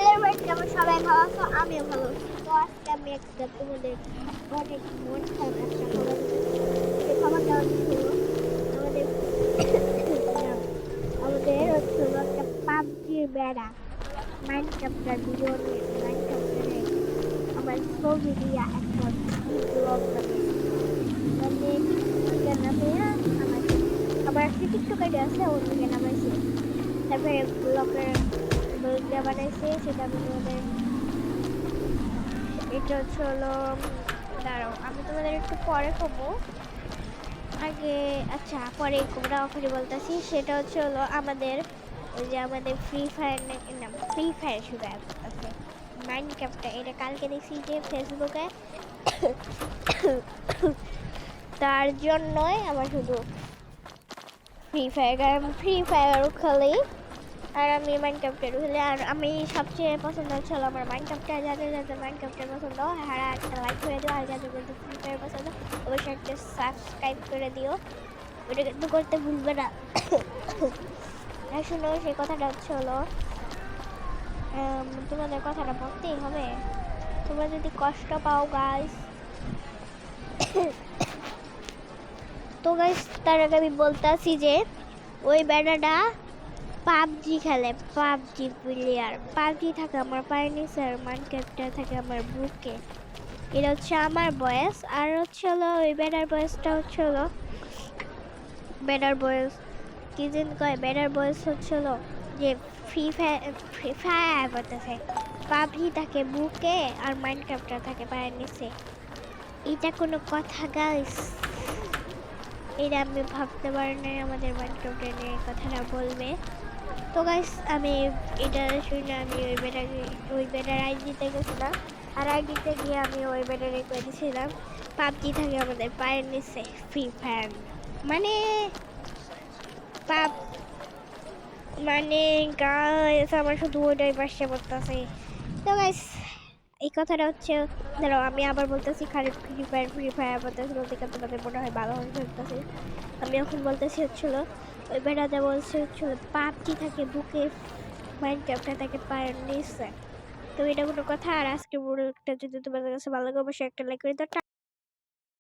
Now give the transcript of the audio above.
কেমন সবাই ভালো আছো? আমিও ভালো আছি। তো আজকে আমি একটা তোমাদের অনেক মন খারাপ একটা খবর দিতেছি। সেই খবরটা হলো আমাদের আমাদের হচ্ছে হলো একটা পাবজির বেড়া মাইনক্রাফটার ভিডিও নিয়েছে। মাইনক্রাফটারে আমার ছবি দিয়া এখন ব্লগ বানাইছে। মানে টিকটক থেকে নামিয়ে আমাকে আমার একটা টিকটক আইডি আছে ওর থেকে নামাইছে। তারপরে ব্লগ দিয়ে বানাইছে সেটা আমি তোমাদের এটা হচ্ছে হলো দাঁড়াও আমি তোমাদের একটু পরে কমো আগে আচ্ছা পরে কোবরা অফারি বলতেছি সেটা হচ্ছে হলো আমাদের ওই যে আমাদের ফ্রি ফায়ার নাম ফ্রি ফায়ার শুরু আছে মাইনক্রাফটটা এটা কালকে দেখছি যে ফেসবুকে তার জন্যই আমার শুধু ফ্রি ফায়ার খেলি আর আমি মাইনক্রাফটে ঢুকলে আর আমি সবচেয়ে পছন্দ হচ্ছে আমার মাইনক্রাফটে যাদের যাদের মাইনক্রাফটে পছন্দ হারা একটা লাইক করে দিও আর যাদের যাদের ফ্রি ফায়ার পছন্দ অবশ্যই একটা সাবস্ক্রাইব করে দিও ওটা কিন্তু করতে ভুলবে না আর শুনো সেই কথাটা হচ্ছে হলো তোমাদের কথাটা বলতেই হবে তোমরা যদি কষ্ট পাও গাইস তো গাইস তার আগে আমি বলতেছি যে ওই ব্যানাটা পাবজি খেলে পাবজি প্লেয়ার পাবজি থাকে আমার পায়ের নিচে আর মাইনক্রাফটে থাকে আমার বুকে এটা হচ্ছে আমার বয়স আর হচ্ছে হলো ওই ব্যানার বয়সটা হচ্ছে হলো ব্যানার বয়স কি যেন কয় ব্যানার বয়স হচ্ছে হলো যে ফ্রি ফায়ার করতেছে পাবজি থাকে বুকে আর মাইনক্রাফটে থাকে পায়ের নিচে এটা কোনো কথা গাইস এটা আমি ভাবতে পারি না আমাদের মাইনক্রাফটে নিয়ে কথাটা বলবে তো গাইস আমি এটা শুনে আমি ওই বেটার আইডিতে গেছিলাম আর আইডিতে গিয়ে আমি ওই বেটারে করে দিয়েছিলাম পাবজি থাকে আমাদের পায়ের নিচে ফ্রি ফায়ার মানে পাব মানে গাইস আমার শুধু ওইটাই পাশে পড়তেছে তো গাইস এই কথাটা হচ্ছে ধরো আমি আবার বলতেছি খালি ফ্রি ফায়ার বলতেছি বলতে তোমাদের মনে হয় ভালো হয়ে চলতেছে আমি এখন বলতেছি হচ্ছিল ওই বেড়াতে বলছে হচ্ছিল পাবজি থাকে বুকে মাইনক্রাফটে থাকে পায়ের নিচে তো এটা কোনো কথা আর আজকে একটা যদি তোমাদের কাছে ভালো লাগে অবশ্যই একটা লাইক করে দাও।